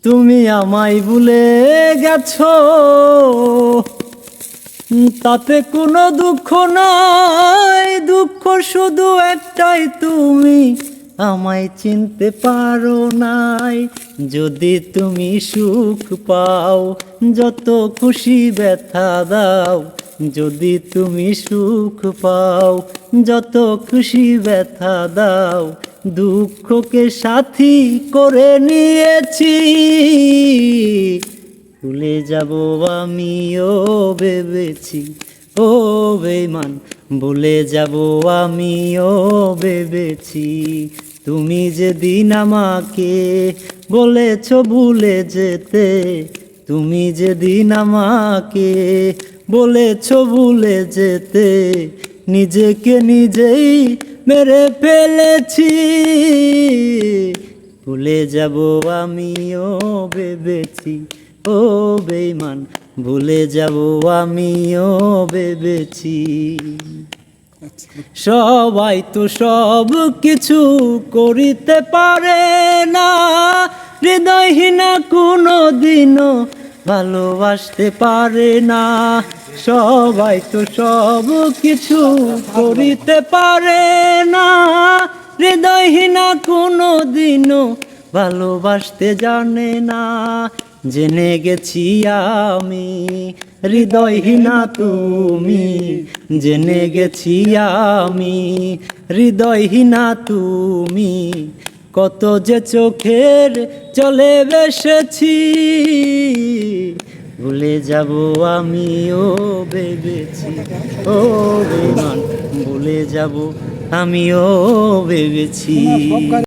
তুমি আমায় ভুলে গেছো, তাতে কোনো দুঃখ নাই। দুঃখ শুধু একটাই, তুমি আমায় চিনতে পারো নাই। যদি তুমি সুখ পাও, যত খুশি ব্যথা দাও। যদি তুমি সুখ পাও, যত খুশি ব্যথা দাও। দুঃখকে সাথী করে নিয়েছি, ভুলে যাব আমিও ভেবেছি। ও বেঈমান, ভুলে যাব আমিও ভেবেছি। তুমি যেদিন আমাকে বলেছ ভুলে যেতে, তুমি যেদিন আমাকে বলেছ ভুলে যেতে, নিজেকে নিজেই মেরে ফেলেছি। ভুলে যাব আমিও ভেবেছি। ও বেঈমান, ভুলে যাব আমিও ভেবেছি। সবাই তো সব কিছু করিতে পারে না, হৃদয়হীনা কোনো দিনও ভালোবাসতে পারে না। সবাই তো সব কিছু করিতে পারে না, হৃদয়হীনা কোনো দিনও ভালোবাসতে জানে না। জেনে গেছি আমি হৃদয়হীনা তুমি, জেনে গেছি আমি হৃদয়হীনা তুমি। কত যে চোখের জলে বেসেছি, ভুলে যাব আমিও ভেবেছি। ও বেঈমান, ভুলে যাব আমিও ভেবেছি।